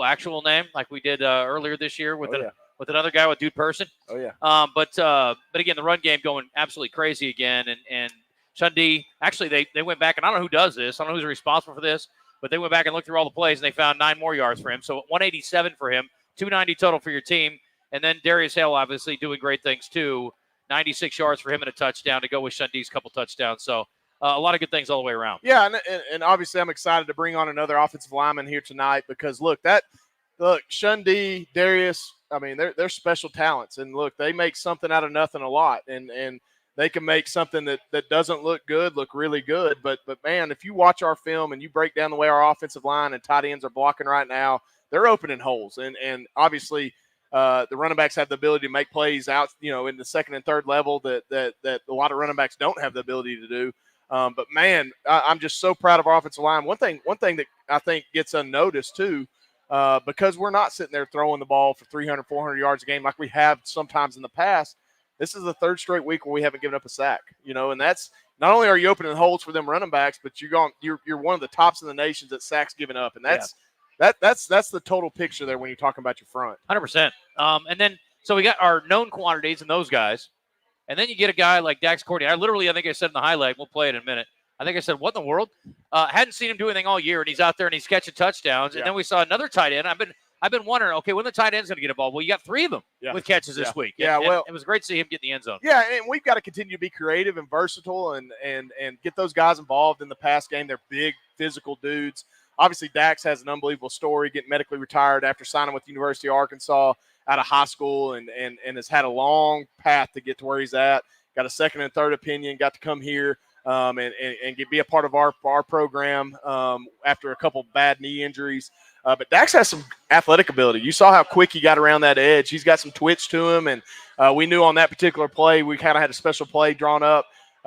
actual name like we did earlier this year with with another guy with Dude Person. Oh yeah. But again, the run game going absolutely crazy again, and Shundee actually they went back, and I don't know who does this. I don't know who's responsible for this, but they went back and looked through all the plays, and they found 9 more yards for him. So 187 for him, 290 total for your team, and then Darius Hale obviously doing great things too. 96 yards for him and a touchdown to go with Shundee's couple touchdowns. So a lot of good things all the way around. Yeah, and obviously I'm excited to bring on another offensive lineman here tonight because, look, Shundee, Darius, I mean, they're special talents. And, look, they make something out of nothing a lot. And they can make something that doesn't look good look really good. But, man, if you watch our film and you break down the way our offensive line and tight ends are blocking right now, they're opening holes. And obviously the running backs have the ability to make plays out, in the second and third level that a lot of running backs don't have the ability to do. But, man, I'm just so proud of our offensive line. One thing that I think gets unnoticed, too, because we're not sitting there throwing the ball for 300, 400 yards a game like we have sometimes in the past. This is the third straight week where we haven't given up a sack, and that's not only are you opening holes for them running backs, but you're one of the tops in the nation at sacks given up. And that's the total picture there when you're talking about your front. 100%. And then so we got our known quantities and those guys. And then you get a guy like Dax Courtney. I think I said in the highlight, we'll play it in a minute. I think I said, what in the world? Hadn't seen him do anything all year, and he's out there and he's catching touchdowns. And then we saw another tight end. I've been wondering, okay, when the tight end's going to get a ball? Well, you got 3 of them with catches this week. And it was great to see him get in the end zone. Yeah, and we've got to continue to be creative and versatile and get those guys involved in the pass game. They're big, physical dudes. Obviously, Dax has an unbelievable story, getting medically retired after signing with the University of Arkansas out of high school and has had a long path to get to where he's at. Got a second and third opinion, got to come here and be a part of our program after a couple bad knee injuries. But Dax has some athletic ability. You saw how quick he got around that edge. He's got some twitch to him, and we knew on that particular play we kind of had a special play drawn up.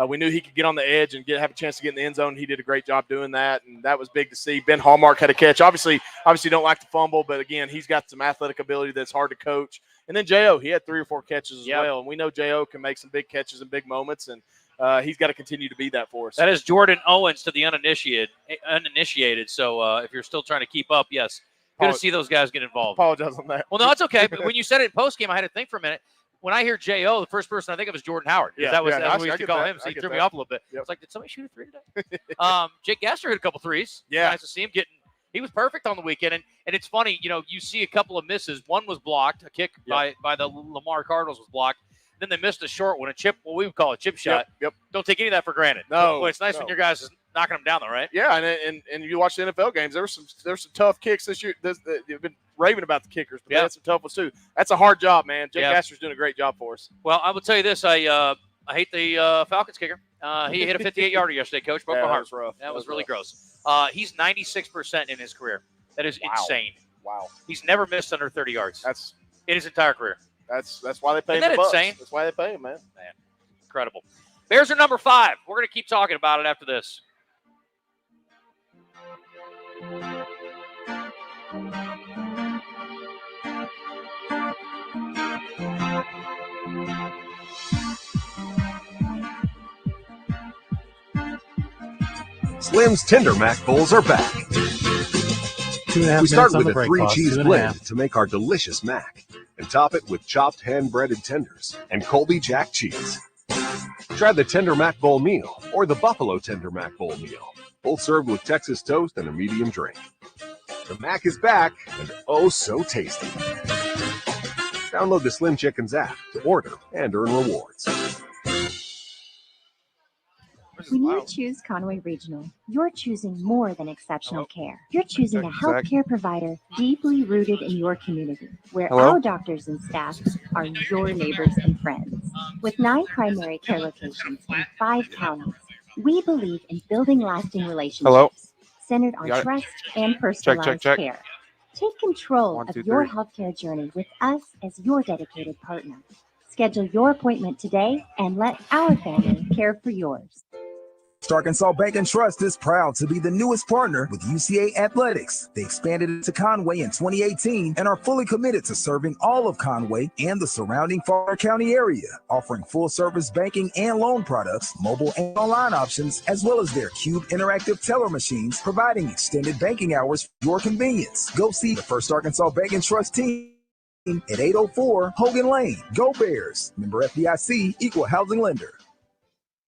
We knew he could get on the edge and have a chance to get in the end zone. He did a great job doing that, and that was big to see. Ben Hallmark had a catch. Obviously don't like to fumble, but, again, he's got some athletic ability that's hard to coach. And then J.O., he had 3 or 4 catches as well, and we know J.O. can make some big catches and big moments, and he's got to continue to be that for us. That is Jordan Owens to the uninitiated. So if you're still trying to keep up, yes, good to see those guys get involved. Apologize on that. Well, no, it's okay. But when you said it in postgame, I had to think for a minute. When I hear J.O., the first person I think of is Jordan Howard. That was what we used to call him. So he threw me off a little bit. Yep. It's like, did somebody shoot a 3 today? Jake Gaster hit a couple threes. Yeah. Nice to see him getting. He was perfect on the weekend, and it's funny, you see a couple of misses. One was blocked, a kick by the Lamar Cardinals was blocked. Then they missed a short one, what we would call a chip shot. Yep. Don't take any of that for granted. No. Boy, it's nice when your guys is knocking them down, though, right? Yeah, and you watch the NFL games. There's some tough kicks this year. You've been raving about the kickers, but they had some tough ones too. That's a hard job, man. Jake Gaster's doing a great job for us. Well, I will tell you this: I hate the Falcons kicker. He hit a 58-yarder yesterday, Coach. Broke my heart. That was rough. That was really gross. He's 96% in his career. That is insane. Wow. He's never missed under 30 yards. That's in his entire career. That's why they pay him. Isn't that insane? That's why they pay him, man. Incredible. Bears are number 5. We're going to keep talking about it after this. Slim's Tender Mac Bowls are back. We start with a 3-cheese blend to make our delicious mac and top it with chopped hand-breaded tenders and Colby Jack cheese. Try the Tender Mac Bowl meal or the Buffalo Tender Mac Bowl meal, both served with Texas toast and a medium drink. The mac is back and oh so tasty. Download the Slim Chickens app to order and earn rewards. When you choose Conway Regional, you're choosing more than exceptional care. You're choosing a healthcare provider deeply rooted in your community, where our doctors and staff are your neighbors and friends. With 9 primary care locations in 5 counties, we believe in building lasting relationships centered on trust and personalized care. Take control of your healthcare journey with us as your dedicated partner. Schedule your appointment today and let our family care for yours. Arkansas Bank and Trust is proud to be the newest partner with UCA Athletics. They expanded into Conway in 2018 and are fully committed to serving all of Conway and the surrounding Fauquier County area, offering full-service banking and loan products, mobile and online options, as well as their Cube interactive teller machines, providing extended banking hours for your convenience. Go see the First Arkansas Bank and Trust team at 804 Hogan Lane. Go Bears. Member FDIC, equal housing lender.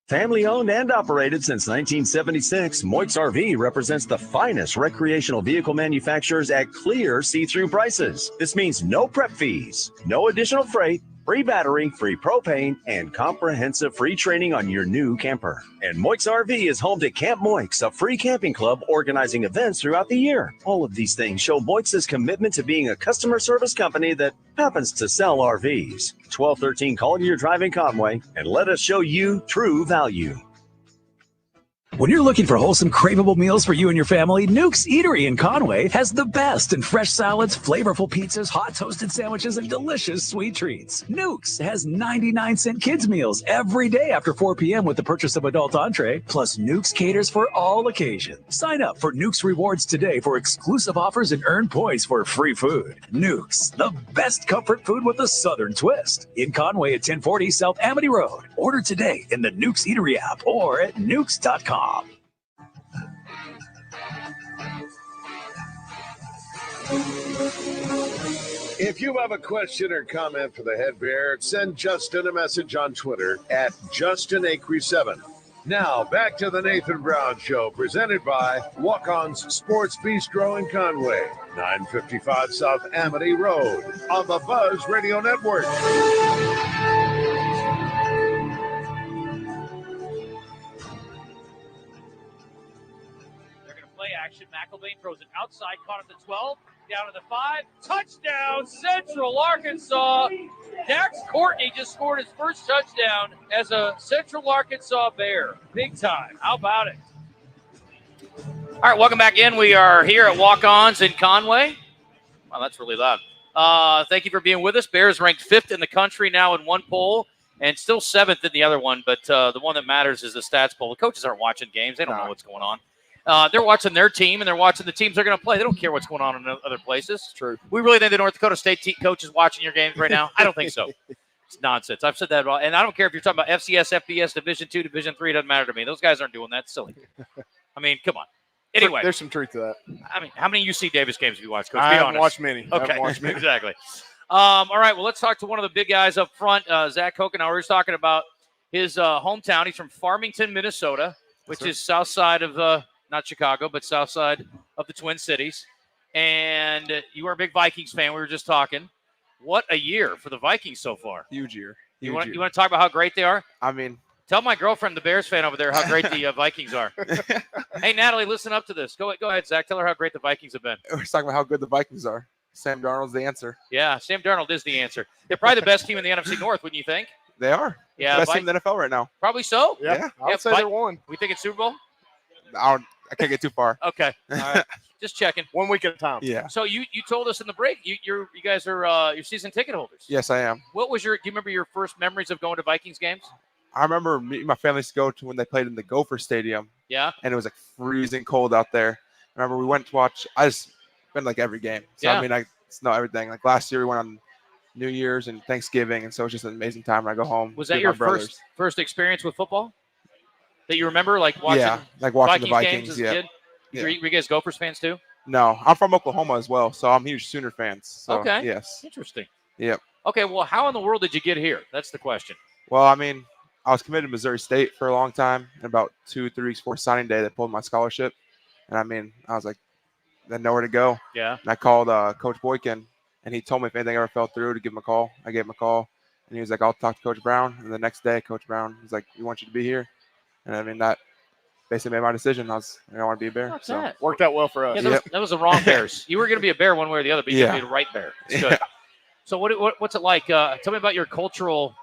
Family owned and operated since 1976, Moix RV represents the finest recreational vehicle manufacturers at clear see-through prices. This means no prep fees, no additional freight, free battery, free propane, and comprehensive free training on your new camper. And Moix RV is home to Camp Moix, a free camping club organizing events throughout the year. All of these things show Moix's commitment to being a customer service company that happens to sell RVs. 1213 Collier Drive in Conway, and let us show you true value. When you're looking for wholesome, craveable meals for you and your family, Nuke's Eatery in Conway has the best in fresh salads, flavorful pizzas, hot toasted sandwiches, and delicious sweet treats. Nuke's has 99-cent kids meals every day after 4 p.m. with the purchase of adult entree, plus Nuke's caters for all occasions. Sign up for Nuke's Rewards today for exclusive offers and earn points for free food. Nuke's, the best comfort food with a southern twist. In Conway at 1040 South Amity Road. Order today in the Nuke's Eatery app or at nukes.com. If you have a question or comment for the head bear, send Justin a message on Twitter at JustinAcri7. Now, back to the Nathan Brown Show, presented by Walk-On's Sports Bistro in Conway, 955 South Amity Road, on the Buzz Radio Network. Play action. McElvain throws it outside, caught at the 12, down to the 5. Touchdown, Central Arkansas. Dax Courtney just scored his first touchdown as a Central Arkansas Bear. Big time. How about it? All right, welcome back in. We are here at Walk-Ons in Conway. Wow, that's really loud. Thank you for being with us. Bears ranked 5th in the country now in one poll and still 7th in the other one, but the one that matters is the stats poll. The coaches aren't watching games. They don't know what's going on. They're watching their team, and they're watching the teams they're going to play. They don't care what's going on in other places. True. We really think the North Dakota State coach is watching your games right now? I don't think so. It's nonsense. I've said that about, and I don't care if you're talking about FCS, FBS, Division II, Division III. It doesn't matter to me. Those guys aren't doing that. It's silly. I mean, come on. Anyway. There's some truth to that. I mean, how many UC Davis games have you watched, Coach? I Be haven't honest. watched many. Okay, exactly. All right, well, let's talk to one of the big guys up front, Zach Hokenauer. He's talking about his hometown. He's from Farmington, Minnesota, which is south side of not Chicago, but south side of the Twin Cities. And you are a big Vikings fan. We were just talking. What a year for the Vikings so far. Huge year. You want to talk about how great they are? I mean, tell my girlfriend, the Bears fan over there, how great the Vikings are. Hey, Natalie, listen up to this. Go ahead, Zach. Tell her how great the Vikings have been. We're talking about how good the Vikings are. Sam Darnold's the answer. Yeah, Sam Darnold is the answer. They're probably the best team in the NFC North, wouldn't you think? They are. Yeah, best team in the NFL right now. Probably so. Yeah. I'd say they're one. We think it's Super Bowl? I can't get too far. Okay. All right. Just checking. 1 week at a time. Yeah. So you told us in the break you guys are your season ticket holders. Yes, I am. What was do you remember your first memories of going to Vikings games? I remember me and my family used to go to when they played in the Gopher Stadium. Yeah. And it was like freezing cold out there. I remember we went to watch. I just been like every game. So yeah. I mean, I know everything. Like last year we went on New Year's and Thanksgiving, and so it's just an amazing time when I go home. Was that your first experience with football that you remember, like watching? Yeah, like watching the Vikings games as a kid? Yeah. Were you guys Gophers fans too? No, I'm from Oklahoma as well, so I'm huge Sooner fans. So, okay. Yes. Interesting. Yep. Okay, well, how in the world did you get here? That's the question. Well, I mean, I was committed to Missouri State for a long time, and about 2-3 weeks before signing day, they pulled my scholarship. And I mean, I was like, then nowhere to go. Yeah. And I called Coach Boykin, and he told me if anything ever fell through to give him a call. I gave him a call, and he was like, I'll talk to Coach Brown. And the next day, Coach Brown was like, we want you to be here. And I mean, that basically made my decision. I want to be a Bear. What's so that? Worked out well for us. Yeah, that was the wrong Bears. You were going to be a Bear one way or the other, but you Yeah. be the right Bear. It's good. So what's it like? Tell me about your cultural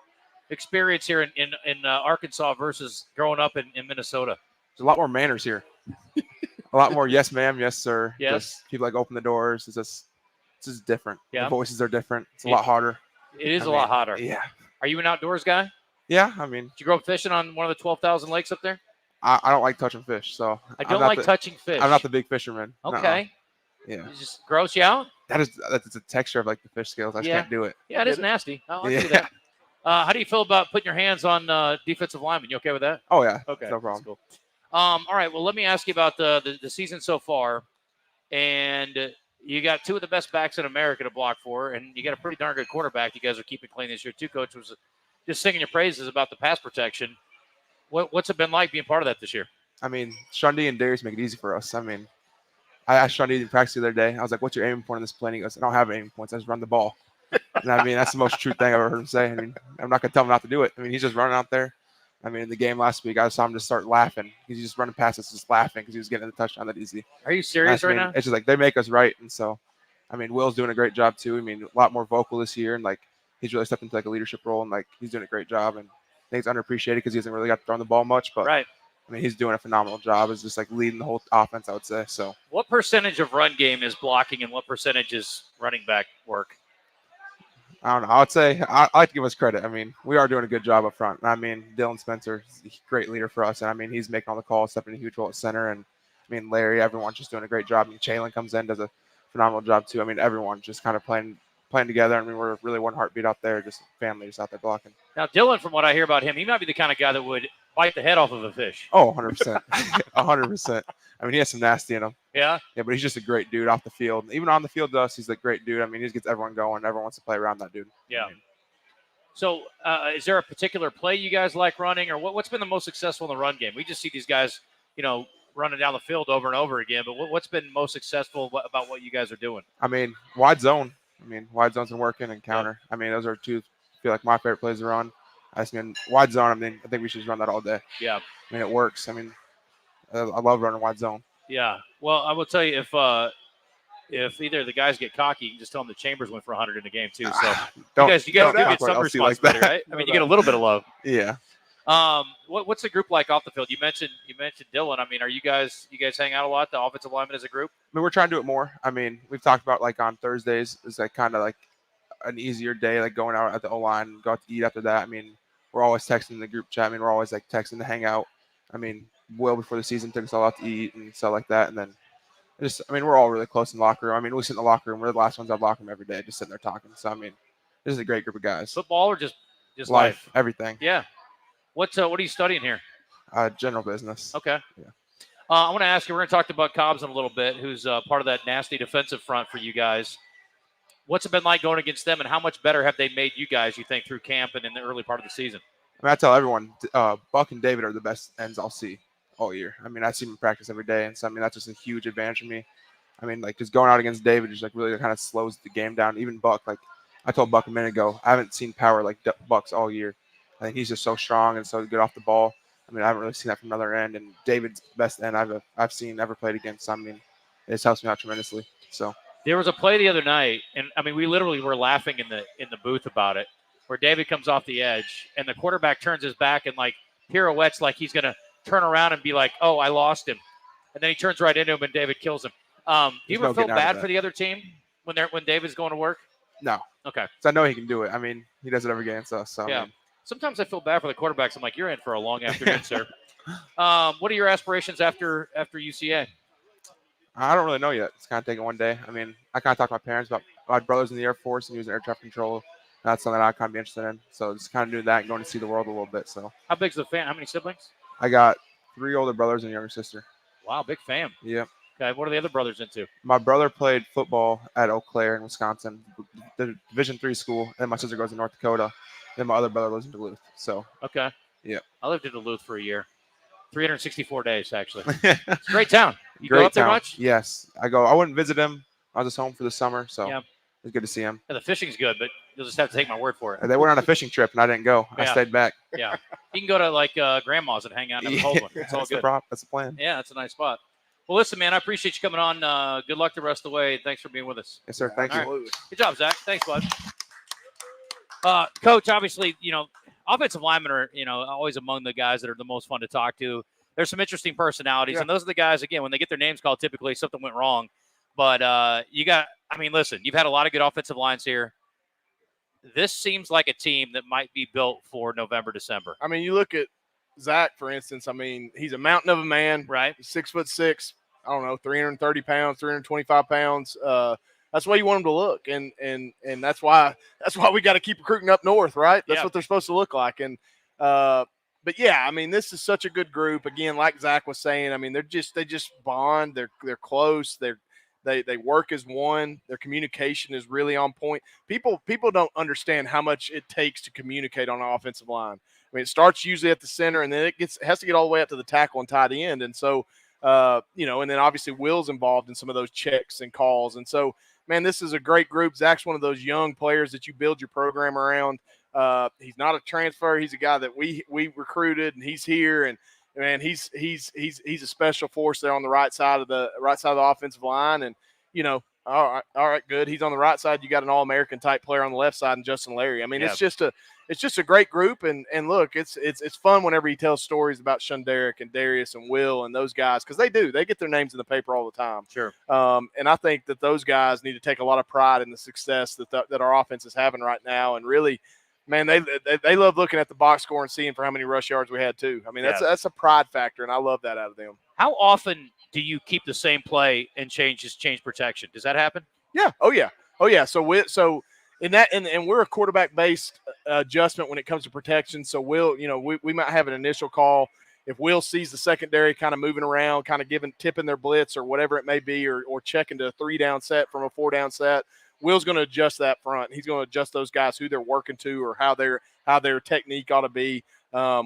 experience here in Arkansas versus growing up in Minnesota. There's a lot more manners here. A lot more yes, ma'am, yes, sir. Yes. Just people like open the doors. It's just different. Yeah. The voices are different. It's a lot hotter. It is a lot hotter. Yeah. Are you an outdoors guy? Yeah, I mean, Did you grow up fishing on one of the 12,000 lakes up there? I don't like touching fish, so I don't like touching fish. I'm not the big fisherman. Okay. Yeah. It just gross you out? That's the texture of like the fish scales. I just can't do it. Yeah, it is nasty. I'll do that. How do you feel about putting your hands on defensive linemen? You okay with that? Oh yeah. Okay. No problem. Cool. All right. Well, let me ask you about the season so far. And you got two of the best backs in America to block for, and you got a pretty darn good quarterback. You guys are keeping clean this year too. Coach was just singing your praises about the pass protection. What's it been like being part of that this year? I mean, Shundy and Darius make it easy for us. I mean, I asked Shundy in practice the other day. I was like, "What's your aiming point in this play?" And he goes, "I don't have aiming points. I just run the ball." And I mean, that's the most true thing I've ever heard him say. I mean, I'm not gonna tell him not to do it. I mean, he's just running out there. I mean, in the game last week, I saw him just start laughing. He's just running past us, just laughing because he was getting the touchdown that easy. Are you serious right now? It's just like they make us right, and so, I mean, Will's doing a great job too. I mean, a lot more vocal this year, and like he's really stepped into like a leadership role, and like he's doing a great job. And I think it's underappreciated because he hasn't really got to throw the ball much, but right. I mean, he's doing a phenomenal job. It's just like leading the whole offense, I would say. So, what percentage of run game is blocking, and what percentage is running back work? I don't know. I would say I like to give us credit. I mean, we are doing a good job up front. I mean, Dylan Spencer is a great leader for us, and I mean, he's making all the calls, stepping in a huge role at center. And I mean, Larry, everyone's just doing a great job. I mean, Chalin comes in, does a phenomenal job too. I mean, everyone's just kind of playing together. I mean, we're really one heartbeat out there, just family, just out there blocking. Now, Dylan, from what I hear about him, he might be the kind of guy that would bite the head off of a fish. Oh, 100%. 100%. I mean, he has some nasty in him. Yeah? Yeah, but he's just a great dude off the field. Even on the field to us, he's a great dude. I mean, he just gets everyone going. Everyone wants to play around that dude. Yeah. So is there a particular play you guys like running, or what's been the most successful in the run game? We just see these guys, running down the field over and over again, but what's been most successful about what you guys are doing? I mean, wide zone. I mean, wide zone's been working, and counter. Yeah. I mean, those are two, I feel like my favorite plays to run. I mean, wide zone, I mean, I think we should just run that all day. Yeah. I mean, it works. I mean, I love running wide zone. Yeah. Well, I will tell you, if either of the guys get cocky, you can just tell them the Chambers went for 100 in the game too. So you guys do get some responsibility, right? I mean, you get a little bit of love. Yeah. What's the group like off the field? You mentioned Dylan. I mean, are you guys hang out a lot, the offensive linemen as a group? I mean, we're trying to do it more. I mean, we've talked about like on Thursdays is like kind of like an easier day, like going out at the O-line, go out to eat after that. I mean, we're always texting in the group chat. I mean, we're always like texting to hang out. I mean, Will before the season took us all out to eat and stuff like that. And then we're all really close in the locker room. I mean, we sit in the locker room. We're the last ones out of the locker room every day, just sitting there talking. So, I mean, this is a great group of guys. Football or just life, everything. Yeah. What are you studying here? General business. Okay. Yeah. I want to ask you, we're going to talk to Buck Cobbs in a little bit, who's part of that nasty defensive front for you guys. What's it been like going against them, and how much better have they made you guys, you think, through camp and in the early part of the season? I mean, I tell everyone, Buck and David are the best ends I'll see all year. I mean, I see them in practice every day, and so, I mean, that's just a huge advantage for me. I mean, like, just going out against David just, like, really kind of slows the game down. Even Buck, like, I told Buck a minute ago, I haven't seen power like Buck's all year. I think he's just so strong and so good off the ball. I mean, I haven't really seen that from another end, and David's best end I've seen ever played against. I mean, it's helps me out tremendously. So there was a play the other night, and I mean, we literally were laughing in the booth about it, where David comes off the edge, and the quarterback turns his back and like pirouettes like he's gonna turn around and be like, "Oh, I lost him," and then he turns right into him, and David kills him. Do you ever feel bad for the other team when David's going to work? No. Okay. So I know he can do it. I mean, he does it every game. So yeah. I mean, sometimes I feel bad for the quarterbacks. I'm like, you're in for a long afternoon, sir. What are your aspirations after UCA? I don't really know yet. It's kind of taking one day. I mean, I kind of talked to my parents about my brother's in the Air Force and he was in air traffic control. That's something that I kind of be interested in. So just kind of doing that and going to see the world a little bit. So how big's the fam? How many siblings? I got 3 older brothers and a younger sister. Wow, big fam. Yep. Okay, what are the other brothers into? My brother played football at Eau Claire in Wisconsin, the Division III school, and my sister goes to North Dakota. Then my other brother lives in Duluth. So okay. Yeah. I lived in Duluth for a year. 364 days, actually. It's a great town. You great go up there town. much? Yes. I wouldn't visit him. I was just home for the summer, so yeah. It's good to see him. Yeah, the fishing's good, but you'll just have to take my word for it. They went on a fishing trip, and I didn't go. Yeah. I stayed back. Yeah. You can go to, like, grandma's and hang out in the cold one. It's all good. That's the plan. Yeah, that's a nice spot. Well, listen, man, I appreciate you coming on. Good luck the rest of the way. Thanks for being with us. Yes, sir. Thank you. Right. Good job, Zach. Thanks, bud. Coach, obviously, offensive linemen are, always among the guys that are the most fun to talk to. There's some interesting personalities, and those are the guys, again, when they get their names called, typically something went wrong. But listen, you've had a lot of good offensive lines here. This seems like a team that might be built for November, December. I mean, you look at Zach, for instance, I mean, he's a mountain of a man. Right. He's 6'6", I don't know, 330 pounds, 325 pounds. That's the way you want him to look, and that's why we got to keep recruiting up north, right? That's what they're supposed to look like. And but yeah, I mean, this is such a good group. Again, like Zach was saying, I mean, they just bond. They're close. They work as one. Their communication is really on point. People don't understand how much it takes to communicate on an offensive line. I mean, it starts usually at the center, and then it has to get all the way up to the tackle and tight end. And so, and then obviously Will's involved in some of those checks and calls. And so, man, this is a great group. Zach's one of those young players that you build your program around. He's not a transfer. He's a guy that we recruited, and he's here. And man, he's a special force there on the right side of the offensive line. And all right, good. He's on the right side. You got an All-American type player on the left side, and Justin Larry. I mean, it's just a great group. And look, it's fun whenever he tells stories about Shunderick and Darius and Will and those guys, because they get their names in the paper all the time. Sure. And I think that those guys need to take a lot of pride in the success that our offense is having right now, and really. Man, they love looking at the box score and seeing for how many rush yards we had too. I mean, that's a pride factor, and I love that out of them. How often do you keep the same play and change protection? Does that happen? Yeah. Oh yeah. So in that, and we're a quarterback based adjustment when it comes to protection. So we might have an initial call if Will sees the secondary kind of moving around, kind of tipping their blitz or whatever it may be, or checking to a 3-down set from a 4-down set. Will's going to adjust that front. He's going to adjust those guys who they're working to or how their technique ought to be.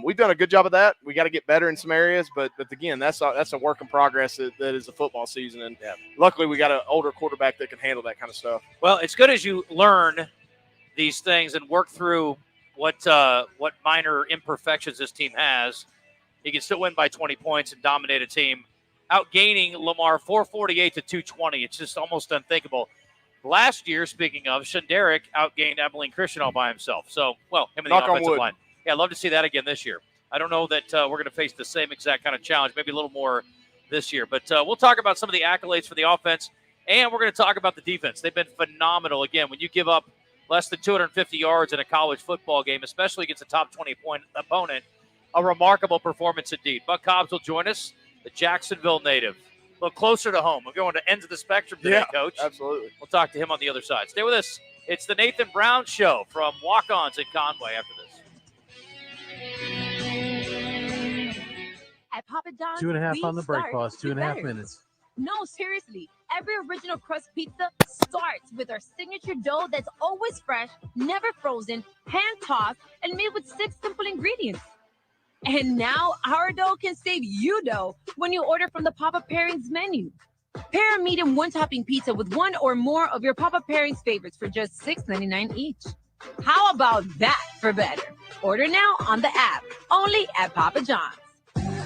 We've done a good job of that. We got to get better in some areas, but again, that's a work in progress that is the football season. And luckily, we got an older quarterback that can handle that kind of stuff. Well, it's good as you learn these things and work through what minor imperfections this team has. You can still win by 20 points and dominate a team, outgaining Lamar 448 to 220. It's just almost unthinkable. Last year, speaking of, Shunderick outgained Abilene Christian all by himself. So, him and the offensive line. Yeah, I'd love to see that again this year. I don't know that we're going to face the same exact kind of challenge, maybe a little more this year. But we'll talk about some of the accolades for the offense, and we're going to talk about the defense. They've been phenomenal. Again, when you give up less than 250 yards in a college football game, especially against a top 20-point opponent, a remarkable performance indeed. Buck Hobbs will join us, the Jacksonville native. A little closer to home. We're going to ends of the spectrum today, Coach. Absolutely. We'll talk to him on the other side. Stay with us. It's the Nathan Brown Show from Walk-Ons in Conway after this. At Papa John's, 2.5 on the break pause, 2.5 minutes. No, seriously. Every original crust pizza starts with our signature dough that's always fresh, never frozen, hand-tossed, and made with 6 simple ingredients. And now our dough can save you dough when you order from the Papa Pairings menu. Pair a medium one-topping pizza with one or more of your Papa Pairings favorites for just $6.99 each. How about that for better? Order now on the app, only at Papa John's.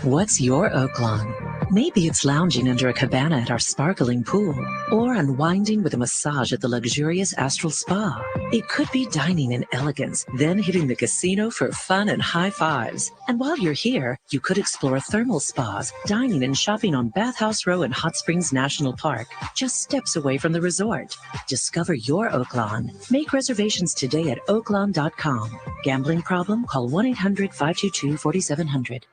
What's your Oaklawn? Maybe it's lounging under a cabana at our sparkling pool, or unwinding with a massage at the luxurious Astral Spa. It could be dining in elegance, then hitting the casino for fun and high fives. And while you're here, you could explore thermal spas, dining and shopping on Bathhouse Row in Hot Springs National Park, just steps away from the resort. Discover your Oaklawn. Make reservations today at oaklawn.com. Gambling problem? Call 1-800-522-4700.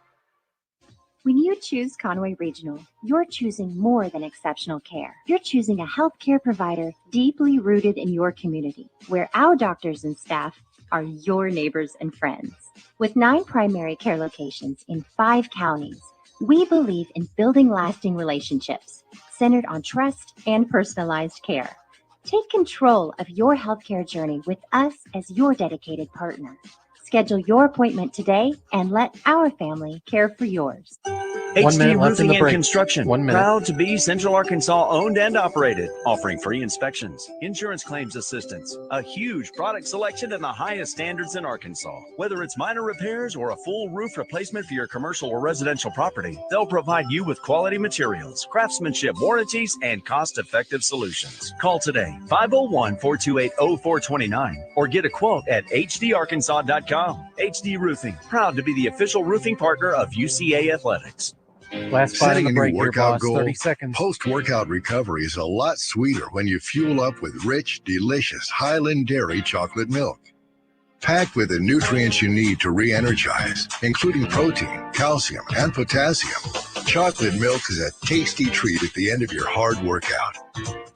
When you choose Conway Regional, you're choosing more than exceptional care. You're choosing a healthcare provider deeply rooted in your community, where our doctors and staff are your neighbors and friends. With 9 primary care locations in 5 counties, we believe in building lasting relationships centered on trust and personalized care. Take control of your healthcare journey with us as your dedicated partner. Schedule your appointment today and let our family care for yours. HD Roofing and Construction, proud to be Central Arkansas owned and operated, offering free inspections, insurance claims assistance, a huge product selection and the highest standards in Arkansas. Whether it's minor repairs or a full roof replacement for your commercial or residential property, they'll provide you with quality materials, craftsmanship warranties, and cost-effective solutions. Call today, 501-428-0429, or get a quote at hdarkansas.com. HD Roofing, proud to be the official roofing partner of UCA Athletics. Last fight on the break here, boss. 30 seconds. Post-workout recovery is a lot sweeter when you fuel up with rich, delicious Highland Dairy chocolate milk. Packed with the nutrients you need to re-energize, including protein, calcium, and potassium, chocolate milk is a tasty treat at the end of your hard workout.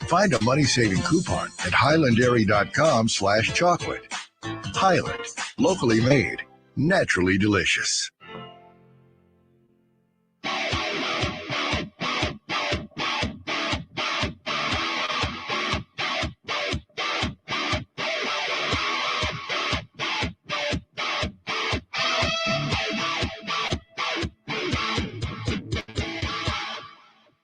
Find a money-saving coupon at highlanddairy.com/chocolate. Highland, locally made, naturally delicious.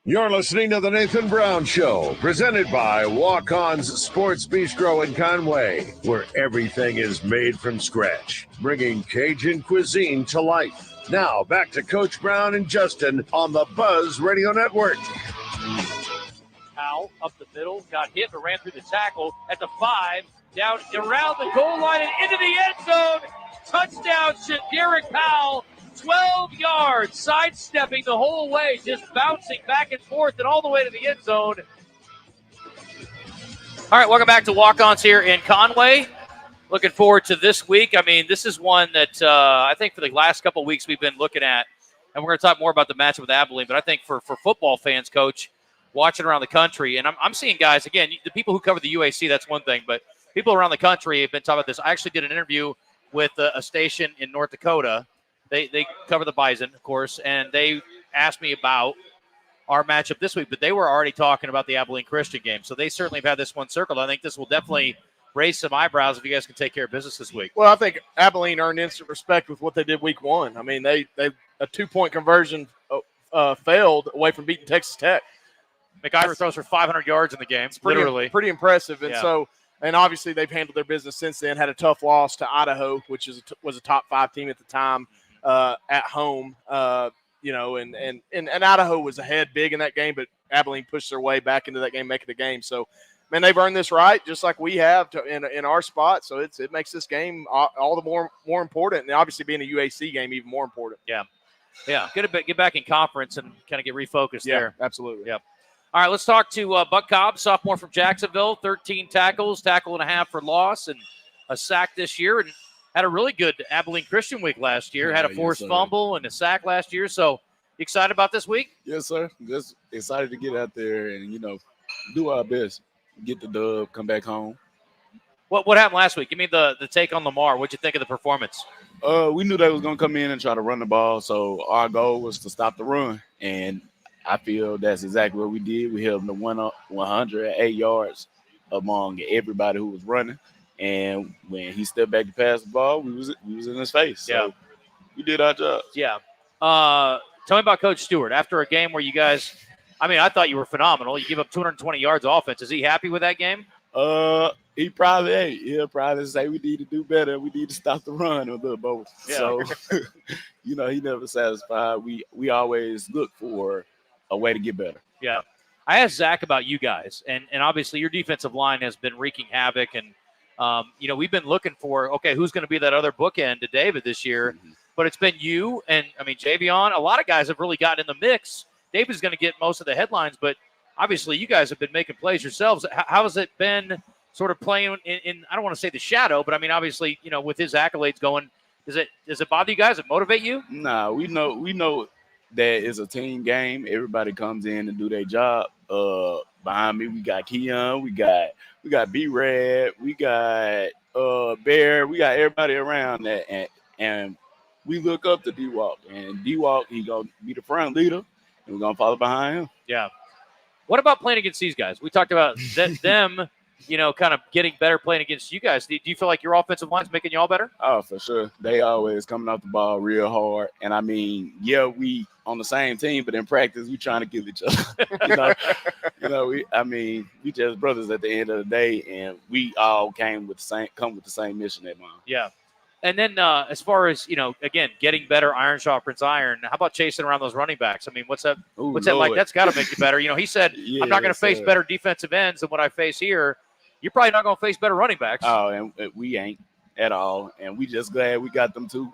You're listening to the Nathan Brown Show, presented by Walk-On's Sports Bistro in Conway, where everything is made from scratch, bringing Cajun cuisine to life. Now, back to Coach Brown and Justin on the Buzz Radio Network. Powell up the middle, got hit but ran through the tackle at the 5, down around the goal line and into the end zone. Touchdown, Derek Powell. 12 yards, sidestepping the whole way, just bouncing back and forth and all the way to the end zone. All right, welcome back to Walk-Ons here in Conway. Looking forward to this week. I mean, this is one that I think for the last couple of weeks we've been looking at, and we're going to talk more about the matchup with Abilene, but I think for football fans, Coach, watching around the country, and I'm seeing guys, again, the people who cover the UAC, that's one thing, but people around the country have been talking about this. I actually did an interview with a station in North Dakota. They cover the Bison, of course, and they asked me about our matchup this week, but they were already talking about the Abilene Christian game. So they certainly have had this one circled. I think this will definitely raise some eyebrows if you guys can take care of business this week. Well, I think Abilene earned instant respect with what they did week 1. I mean, they a 2-point conversion failed away from beating Texas Tech. McIver throws for 500 yards in the game, literally. Pretty impressive. And yeah. And obviously they've handled their business since then, had a tough loss to Idaho, which was a top 5 team at the time. At home, and Idaho was ahead big in that game, but Abilene pushed their way back into that game, making the game. So, man, they've earned this right, just like we have in our spot. So it makes this game all the more important, and obviously being a UAC game even more important. Yeah. Get back in conference and kind of get refocused there. Absolutely. Yep. All right, let's talk to Buck Cobb, sophomore from Jacksonville, 13 tackles, tackle and a half for loss, and a sack this year, and had a really good Abilene Christian week last year. Had a forced fumble and a sack last year. So, you excited about this week? Yes, sir. Just excited to get out there and, do our best. Get the dub, come back home. What happened last week? Give me the take on Lamar. What'd you think of the performance? We knew they was going to come in and try to run the ball, so our goal was to stop the run. And I feel that's exactly what we did. We held them to 108 yards among everybody who was running. And when he stepped back to pass the ball, we was in his face. So we did our job. Yeah. Tell me about Coach Stewart. After a game where you guys, I thought you were phenomenal. You give up 220 yards offense. Is he happy with that game? He probably ain't. He'll probably say we need to do better. We need to stop the run a little both. Yeah. So, he never satisfied. We always look for a way to get better. Yeah. I asked Zach about you guys, and obviously your defensive line has been wreaking havoc, and we've been looking for, okay, who's going to be that other bookend to David this year? Mm-hmm. But it's been you and, Javion. A lot of guys have really gotten in the mix. David's going to get most of the headlines, but obviously you guys have been making plays yourselves. How has it been sort of playing in I don't want to say the shadow, but obviously, with his accolades going, does it bother you guys? Does it motivate you? Nah, we know that it's a team game. Everybody comes in and do their job. Behind me, we got Keon, we got B-Rad, we got Bear, we got everybody around that, and we look up to D-Walk, and D-Walk, he gonna be the front leader, and we're gonna follow behind him. Yeah. What about playing against these guys? We talked about them, kind of getting better playing against you guys. Do you feel like your offensive line's making you all better? Oh, for sure. They always coming off the ball real hard, and we on the same team, but in practice, we trying to kill each other. We just brothers at the end of the day, and we all come with the same mission at mom. Yeah. And then as far as, again, getting better, iron sharpens iron, how about chasing around those running backs? What's that like? That's got to make you better. He said, I'm not going to face better defensive ends than what I face here. You're probably not going to face better running backs. Oh, and we ain't at all. And we just glad we got them two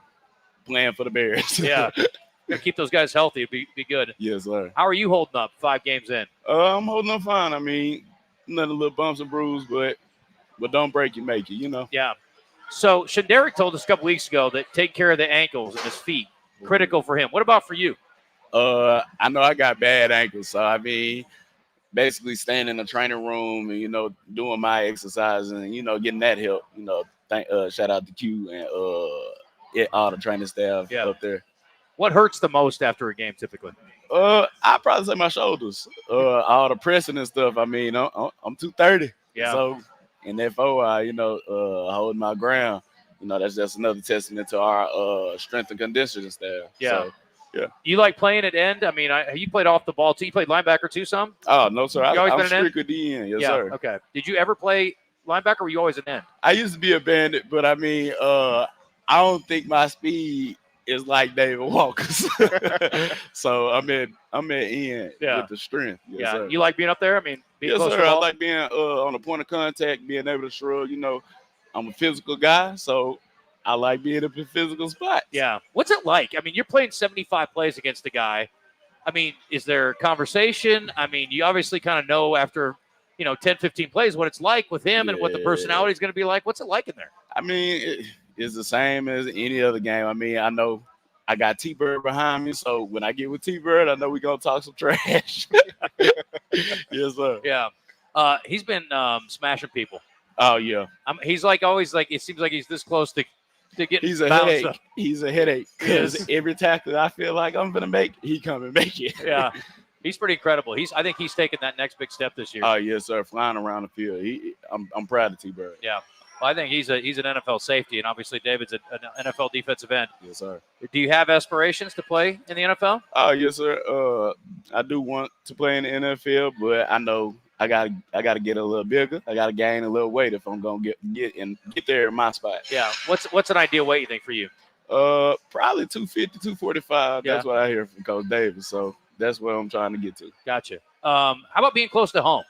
playing for the Bears. Yeah. Keep those guys healthy. It'd be good. Yes, sir. How are you holding up 5 games in? I'm holding up fine. Nothing little bumps and bruises, but don't break you, make it, Yeah. So Shaderick told us a couple weeks ago that take care of the ankles and his feet, critical for him. What about for you? I know I got bad ankles, so I mean, basically staying in the training room and doing my exercise and getting that help. Shout out to Q and all the training staff up there. What hurts the most after a game typically? I'd probably say my shoulders. All the pressing and stuff. I mean, I'm 230. Yeah. So in that holding my ground, that's just another testament to our strength and conditioning staff. Yeah. So, yeah. You like playing at end? I mean, you played off the ball too. You played linebacker too some? Oh, no, sir. You always I'm been an end? strictly DN. Yes, yeah. sir. Okay. Did you ever play linebacker or were you always an end? I used to be a bandit, but I mean, I don't think my speed is like David Walker's. So I'm at end with the strength. Yes, sir. You like being up there? I mean, being yes, close sir. to the I ball? like being on the point of contact, being able to shrug. I'm a physical guy, so I like being up in physical spots. Yeah. What's it like? I mean, you're playing 75 plays against a guy. I mean, is there conversation? I mean, you obviously kind of know after, 10, 15 plays what it's like with him and what the personality is going to be like. What's it like in there? I mean, it's the same as any other game. I mean, I know I got T-Bird behind me, so when I get with T-Bird, I know we're going to talk some trash. Yes, sir. Yeah. He's been smashing people. Oh, yeah. He's like always like, it seems like he's this close to get. He's a headache. He's a headache because every tackle I feel like I'm going to make, he come and make it. Yeah. He's pretty incredible. I think he's taking that next big step this year. Oh, yes, sir. Flying around the field. I'm proud of T-Bird. Yeah. Well, I think he's an NFL safety, and obviously David's an NFL defensive end. Yes, sir. Do you have aspirations to play in the NFL? Oh, yes, sir. I do want to play in the NFL, but I know I gotta get a little bigger. I gotta gain a little weight if I'm gonna get there in my spot. Yeah. What's an ideal weight you think for you? Probably 250, 245. Yeah. That's what I hear from Coach Davis. So that's what I'm trying to get to. Gotcha. How about being close to home?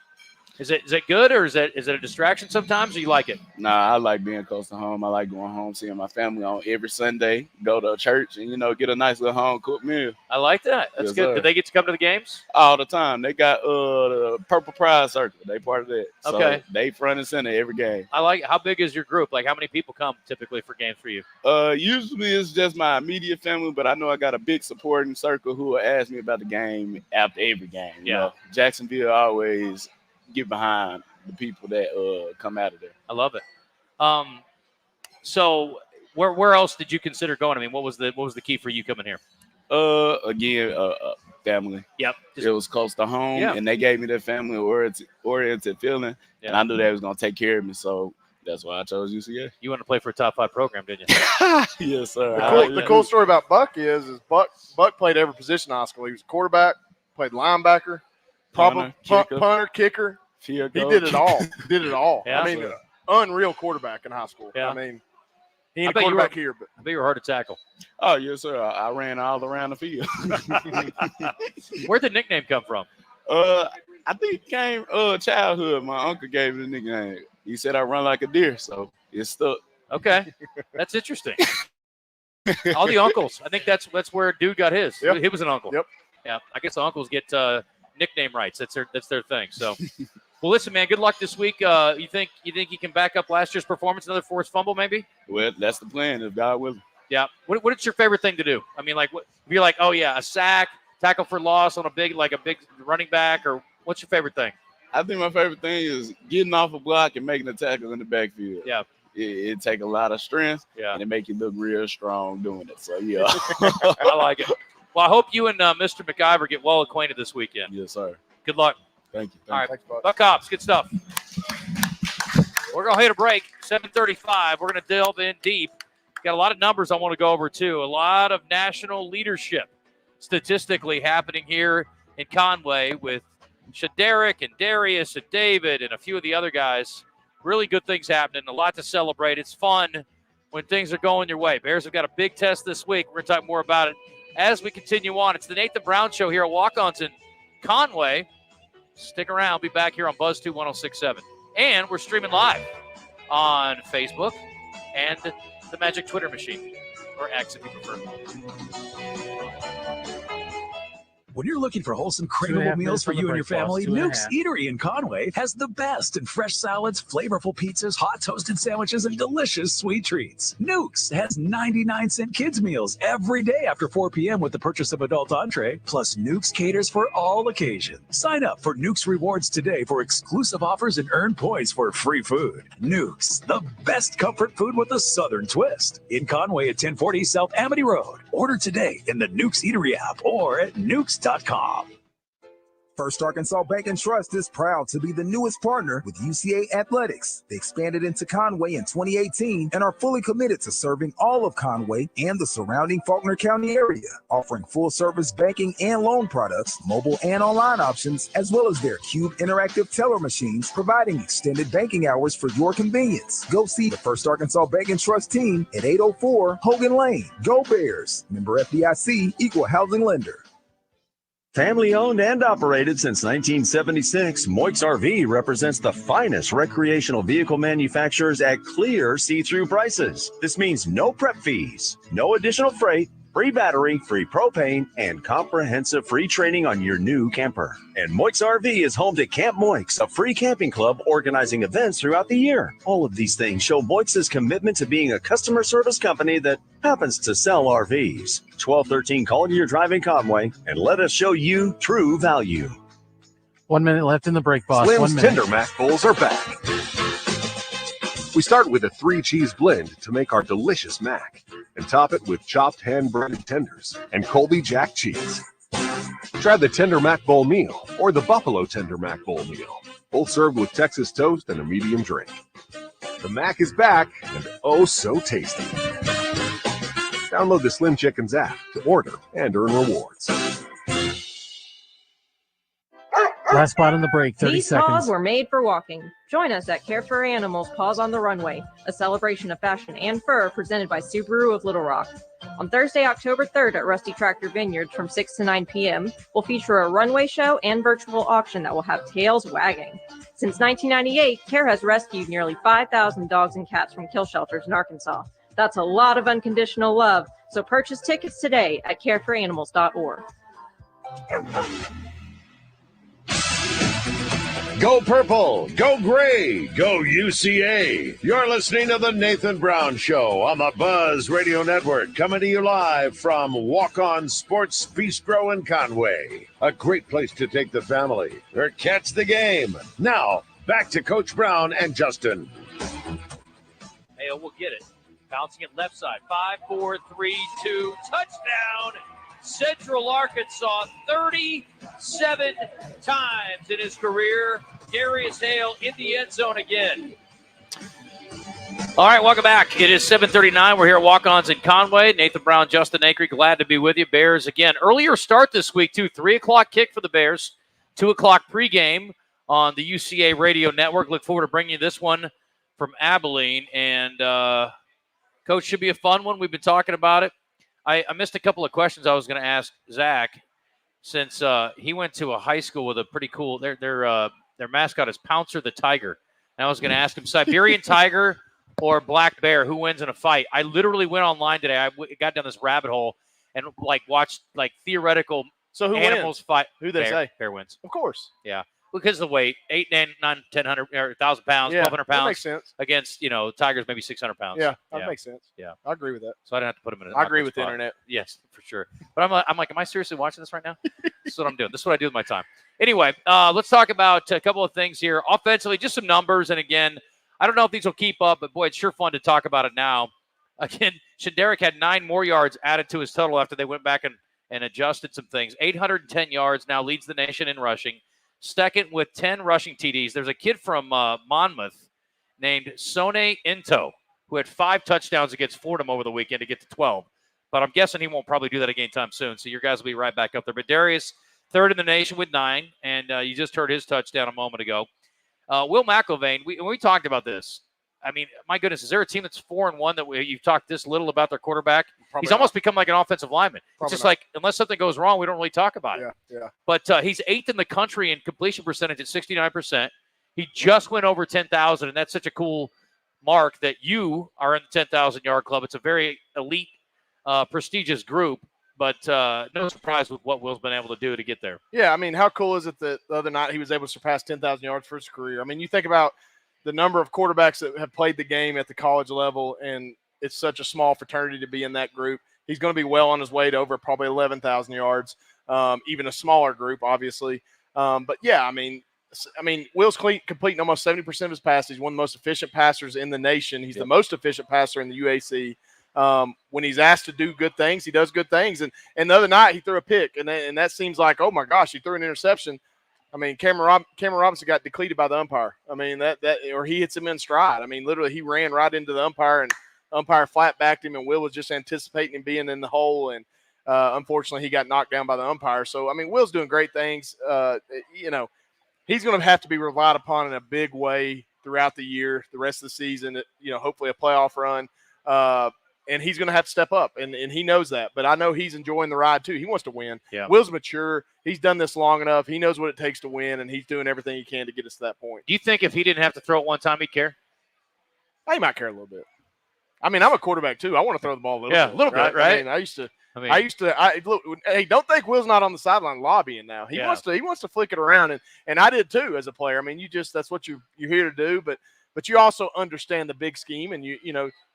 Is it good or is it a distraction sometimes or you like it? Nah, I like being close to home. I like going home, seeing my family on every Sunday, go to church and, get a nice little home cooked meal. I like that. That's Yes, good. sir. Do they get to come to the games? All the time. They got the Purple Pride Circle. They part of that. So Okay. they front and center every game. I like it. How big is your group? Like how many people come typically for games for you? Usually it's just my immediate family, but I know I got a big supporting circle who will ask me about the game after every game. You know, Jacksonville always get behind the people that come out of there. I love it. So where else did you consider going? I mean, what was the key for you coming here? Again, family. Yep. It was close to home, and they gave me that family oriented feeling, and I knew they was gonna take care of me. So that's why I chose UCA. You wanted to play for a top 5 program, didn't you? Yes, sir. The cool story about Buck is Buck played every position in high school. He was a quarterback, played linebacker, punter, kicker. He did it all. Yeah. I mean, unreal quarterback in high school. Yeah. I mean, he ain't a bet you quarterback here, but I bet you were hard to tackle. Oh, yes, sir. I ran all around the field. Where'd the nickname come from? I think it came childhood. My uncle gave me the nickname. He said I run like a deer, so it stuck. Okay. That's interesting. All the uncles. I think that's where dude got his. Yep. He was an uncle. Yep. Yeah. I guess the uncles get nickname rights. That's their thing. So well, listen, man, good luck this week. You think you can back up last year's performance, another forced fumble maybe? Well, that's the plan, if God willing. Yeah. What is your favorite thing to do? I mean, like, what if you're like, oh yeah, a sack, tackle for loss on a big running back, or what's your favorite thing? I think my favorite thing is getting off a block and making a tackle in the backfield. Yeah. It take a lot of strength, and it make you look real strong doing it. So yeah. I like it. Well, I hope you and Mr. McIver get well acquainted this weekend. Yes, sir. Good luck. Thank you. All right, Thanks, Buck. Buck Hops, good stuff. We're going to hit a break, 7:35. We're going to delve in deep. Got a lot of numbers I want to go over, too. A lot of national leadership statistically happening here in Conway with Shaderick and Darius and David and a few of the other guys. Really good things happening, a lot to celebrate. It's fun when things are going your way. Bears have got a big test this week. We're going to talk more about it as we continue on. It's the Nathan Brown Show here at Walk-Ons in Conway. Stick around. Be back here on Buzz 2 106.7. And we're streaming live on Facebook and the Magic Twitter machine, or X if you prefer. When you're looking for wholesome, craveable meals for you and your family, Nuke's Eatery in Conway has the best in fresh salads, flavorful pizzas, hot toasted sandwiches, and delicious sweet treats. Nuke's has 99-cent kids meals every day after 4 p.m. with the purchase of adult entree, plus Nuke's caters for all occasions. Sign up for Nuke's Rewards today for exclusive offers and earn points for free food. Nuke's, the best comfort food with a southern twist. In Conway at 1040 South Amity Road. Order today in the Nuke's Eatery app or at nukes.com. First Arkansas Bank and Trust is proud to be the newest partner with UCA Athletics. They expanded into Conway in 2018 and are fully committed to serving all of Conway and the surrounding Faulkner County area, offering full-service banking and loan products, mobile and online options, as well as their Cube interactive teller machines, providing extended banking hours for your convenience. Go see the First Arkansas Bank and Trust team at 804 Hogan Lane. Go Bears! Member FDIC, Equal Housing Lender. Family owned and operated since 1976, Moix RV represents the finest recreational vehicle manufacturers at clear see-through prices. This means no prep fees, no additional freight, free battery, free propane, and comprehensive free training on your new camper. And Moix RV is home to Camp Moix, a free camping club organizing events throughout the year. All of these things show Moix's commitment to being a customer service company that happens to sell RVs. 1213 Collier Drive in Conway, and let us show you true value. 1 minute left in the break, boss. Slim's 1 minute. Tender Mac Bowls are back. We start with a 3-cheese blend to make our delicious mac and top it with chopped hand-breaded tenders and Colby Jack cheese. Try the Tender Mac Bowl meal or the Buffalo Tender Mac Bowl meal, both served with Texas toast and a medium drink. The mac is back and oh so tasty. Download the Slim Chickens app to order and earn rewards. Last spot in the break, 30 These seconds. paws were made for walking. Join us at Care for Animals Paws on the Runway, a celebration of fashion and fur presented by Subaru of Little Rock. On Thursday, October 3rd at Rusty Tractor Vineyards from 6 to 9 p.m., we'll feature a runway show and virtual auction that will have tails wagging. Since 1998, Care has rescued nearly 5,000 dogs and cats from kill shelters in Arkansas. That's a lot of unconditional love, so purchase tickets today at careforanimals.org. Go Purple, go Gray, go UCA. You're listening to the Nathan Brown Show on the Buzz Radio Network, coming to you live from Walk-On Sports Bistro in Conway. A great place to take the family or catch the game. Now, back to Coach Brown and Justin. Hey, we'll get it. Bouncing it left side. 5, 4, 3, 2. Touchdown. Central Arkansas 37 times in his career. Darius Hale in the end zone again. All right, welcome back. It is 7:39. We're here at Walk-Ons in Conway. Nathan Brown, Justin Acri, glad to be with you. Bears again. Earlier start this week, too. 3 o'clock kick for the Bears. 2 o'clock pregame on the UCA Radio Network. Look forward to bringing you this one from Abilene. And, Coach, should be a fun one. We've been talking about it. I missed a couple of questions I was going to ask Zach, since he went to a high school with a pretty cool. Their mascot is Pouncer the Tiger. And I was going to ask him Siberian Tiger or Black Bear, who wins in a fight. I literally went online today. I got down this rabbit hole and watched theoretical who animals wins? fight. Who they say? Bear wins. Of course. Yeah. Because of the weight, 8, 9, 10, 100, or 1,000 pounds, Yeah, 1,200 pounds. that makes sense. Against, Tigers maybe 600 pounds. Yeah, that makes sense. Yeah. I agree with that. So I didn't have to put them in. I agree with the internet. Yes, for sure. But I'm like, am I seriously watching this right now? This is what I'm doing. This is what I do with my time. Anyway, let's talk about a couple of things here. Offensively, just some numbers. And again, I don't know if these will keep up, but boy, it's sure fun to talk about it now. Again, Shaderick had 9 more yards added to his total after they went back and adjusted some things. 810 yards, now leads the nation in rushing. Second with 10 rushing TDs. There's a kid from Monmouth named Sone Into who had 5 touchdowns against Fordham over the weekend to get to 12. But I'm guessing he won't probably do that again anytime soon. So your guys will be right back up there. But Darius, third in the nation with 9, and you just heard his touchdown a moment ago. Will McIlvain, we talked about this. I mean, my goodness, is there a team that's 4-1 that you've talked this little about their quarterback? Probably he's almost become like an offensive lineman. It's just like, unless something goes wrong, we don't really talk about it. Yeah. But he's 8th in the country in completion percentage at 69%. He just went over 10,000, and that's such a cool mark that you are in the 10,000-yard club. It's a very elite, prestigious group. but no surprise with what Will's been able to do to get there. Yeah, I mean, how cool is it that the other night he was able to surpass 10,000 yards for his career? I mean, you think about the number of quarterbacks that have played the game at the college level, and it's such a small fraternity to be in that group. He's going to be well on his way to over probably 11,000 yards, even a smaller group, obviously. But, yeah, I mean, Will's completing almost 70% of his passes. He's one of the most efficient passers in the nation. He's the most efficient passer in the UAC. When he's asked to do good things, he does good things. And the other night he threw a pick, and that seems like, oh my gosh, he threw an interception. I mean, Cameron Robinson got depleted by the umpire. I mean, or he hits him in stride. I mean, literally he ran right into the umpire, and umpire flat backed him, and Will was just anticipating him being in the hole, and unfortunately he got knocked down by the umpire. So I mean, Will's doing great things. He's going to have to be relied upon in a big way throughout the year, the rest of the season. Hopefully a playoff run. And he's going to have to step up, and he knows that. But I know he's enjoying the ride, too. He wants to win. Yeah. Will's mature. He's done this long enough. He knows what it takes to win, and he's doing everything he can to get us to that point. Do you think if he didn't have to throw it one time, he'd care? He might care a little bit. I mean, I'm a quarterback, too. I want to throw the ball a little bit. A little bit, right? I mean, I used to. Look, hey, don't think Will's not on the sideline lobbying now. He wants to flick it around, and I did, too, as a player. I mean, that's what you're here to do, but you also understand the big scheme, and you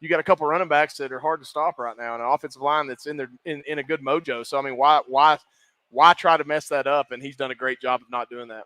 got a couple running backs that are hard to stop right now, and an offensive line that's in a good mojo. So I mean, why try to mess that up? And he's done a great job of not doing that.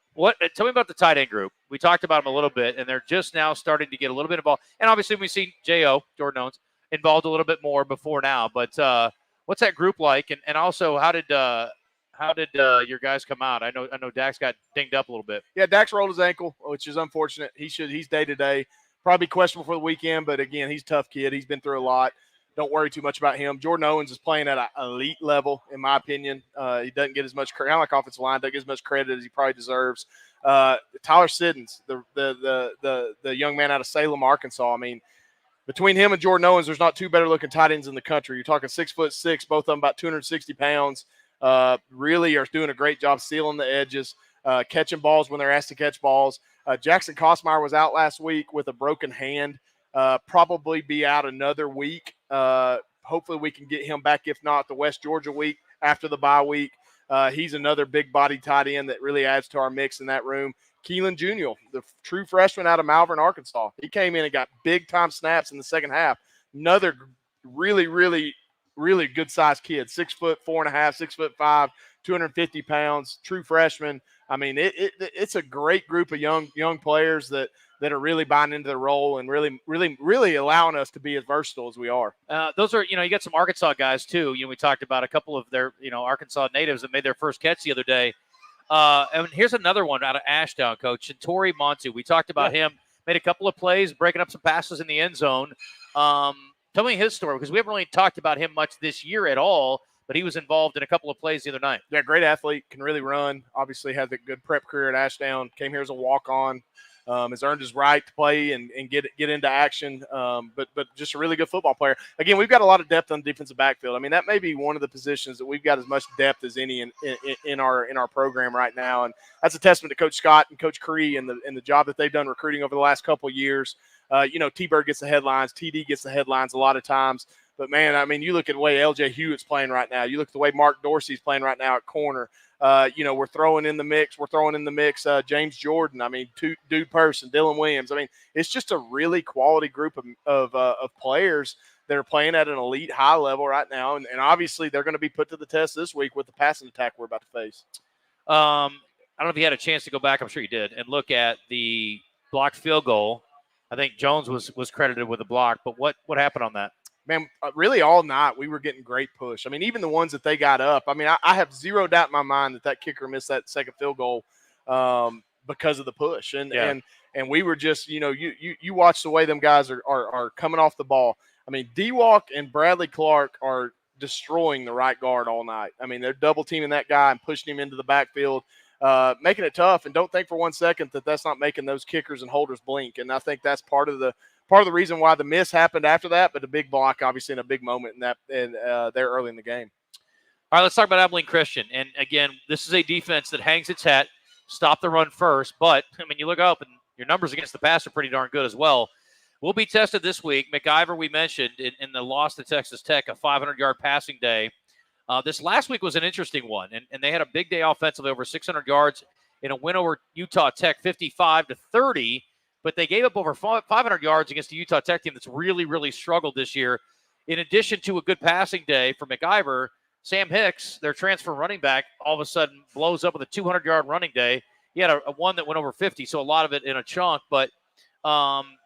Tell me about the tight end group. We talked about them a little bit, and they're just now starting to get a little bit involved. And obviously, we've seen Jordan Owens involved a little bit more before now. But what's that group like? And also, how did your guys come out? I know Dax got dinged up a little bit. Yeah, Dax rolled his ankle, which is unfortunate. He's day-to-day. Probably questionable for the weekend, but, again, he's a tough kid. He's been through a lot. Don't worry too much about him. Jordan Owens is playing at an elite level, in my opinion. He doesn't get as much credit. Kind of like offensive line, doesn't get as much credit as he probably deserves. Tyler Siddons, the young man out of Salem, Arkansas, I mean, between him and Jordan Owens, there's not two better-looking tight ends in the country. You're talking 6'6", both of them about 260 pounds. Really are doing a great job sealing the edges, catching balls when they're asked to catch balls. Jackson Kosmeyer was out last week with a broken hand, probably be out another week. Hopefully we can get him back, if not the West Georgia week after the bye week. He's another big body tight end that really adds to our mix in that room. Keelan Junior, the true freshman out of Malvern, Arkansas. He came in and got big-time snaps in the second half. Another really, really, really good-sized kid, 6'4.5", 6'5", 250 pounds, true freshman. I mean, it's a great group of young players that are really buying into the role and really allowing us to be as versatile as we are. Those are, you got some Arkansas guys too. We talked about a couple of their, Arkansas natives that made their first catch the other day. And here's another one out of Ashdown, Coach Shintori Montu. We talked about him, made a couple of plays, breaking up some passes in the end zone. Tell me his story, because we haven't really talked about him much this year at all, but he was involved in a couple of plays the other night. Yeah, great athlete, can really run. Obviously had a good prep career at Ashdown. Came here as a walk-on. Has earned his right to play and get into action, but just a really good football player. Again, we've got a lot of depth on the defensive backfield. I mean, that may be one of the positions that we've got as much depth as any in our program right now, and that's a testament to Coach Scott and Coach Cree and the job that they've done recruiting over the last couple of years. T-Bird gets the headlines, TD gets the headlines a lot of times. But, man, I mean, you look at the way L.J. Hewitt's playing right now. You look at the way Mark Dorsey's playing right now at corner. We're throwing in the mix. James Jordan. I mean, Dude Person, Dylan Williams. I mean, it's just a really quality group of players that are playing at an elite high level right now. And obviously they're going to be put to the test this week with the passing attack we're about to face. I don't know if you had a chance to go back. I'm sure you did. And look at the blocked field goal. I think Jones was credited with a block. But what happened on that? Man, really all night we were getting great push. I mean, even the ones that they got up. I mean, I have zero doubt in my mind that kicker missed that second field goal because of the push. And we were just, you watch the way them guys are coming off the ball. I mean, D-Walk and Bradley Clark are destroying the right guard all night. I mean, they're double teaming that guy and pushing him into the backfield, making it tough. And don't think for 1 second that that's not making those kickers and holders blink. And I think that's part of the reason why the miss happened after that, but a big block, obviously, in a big moment there early in the game. All right, let's talk about Abilene Christian. And, again, this is a defense that hangs its hat, stop the run first. But, I mean, you look up, and your numbers against the pass are pretty darn good as well. We'll be tested this week. McIver, we mentioned, in the loss to Texas Tech, a 500-yard passing day. This last week was an interesting one, and they had a big day offensively, over 600 yards in a win over Utah Tech, 55-30. But they gave up over 500 yards against the Utah Tech team that's really, really struggled this year. In addition to a good passing day for McIver, Sam Hicks, their transfer running back, all of a sudden blows up with a 200-yard running day. He had a one that went over 50, so a lot of it in a chunk. But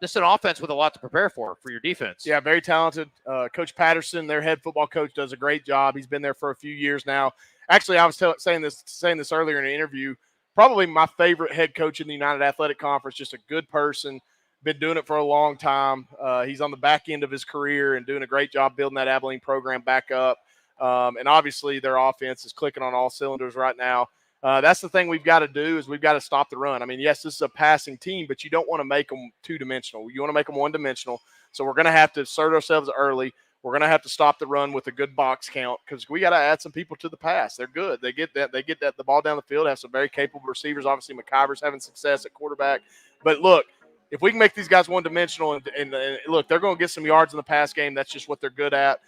this is an offense with a lot to prepare for your defense. Yeah, very talented. Coach Patterson, their head football coach, does a great job. He's been there for a few years now. Actually, I was saying this earlier in an interview. Probably my favorite head coach in the United Athletic Conference, just a good person, been doing it for a long time. He's on the back end of his career and doing a great job building that Abilene program back up. And obviously their offense is clicking on all cylinders right now. That's the thing we've got to do is we've got to stop the run. I mean, yes, this is a passing team, but you don't want to make them two-dimensional. You want to make them one-dimensional. So we're going to have to assert ourselves early. We're going to have to stop the run with a good box count because we got to add some people to the pass. They're good. They get the ball down the field, have some very capable receivers. Obviously, McIver's having success at quarterback. But look, if we can make these guys one-dimensional and look, they're going to get some yards in the pass game. That's just what they're good at.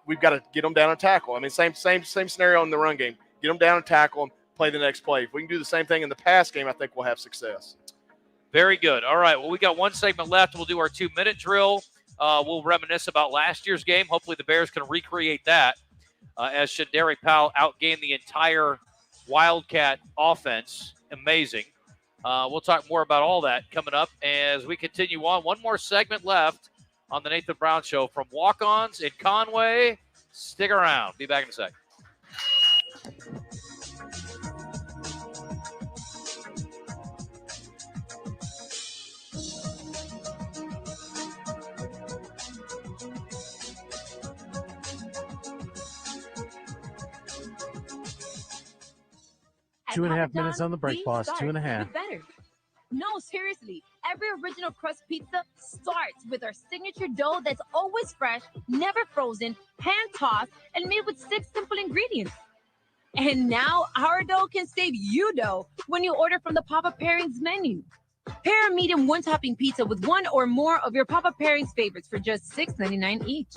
We've got to get them down and tackle. I mean, same scenario in the run game. Get them down and tackle them, play the next play. If we can do the same thing in the pass game, I think we'll have success. Very good. All right, well, we got one segment left. We'll do our 2-minute drill. We'll reminisce about last year's game. Hopefully the Bears can recreate that as Shadari Powell outgained the entire Wildcat offense. Amazing. We'll talk more about all that coming up as we continue on. One more segment left on the Nathan Brown Show from Walk-Ons in Conway. Stick around. Be back in a sec. Two and a half minutes on the break, boss. 2.5. Better. No, seriously. Every original crust pizza starts with our signature dough that's always fresh, never frozen, hand-tossed, and made with 6 simple ingredients. And now our dough can save you dough when you order from the Papa Pairings menu. Pair a medium one-topping pizza with one or more of your Papa Pairings favorites for just $6.99 each.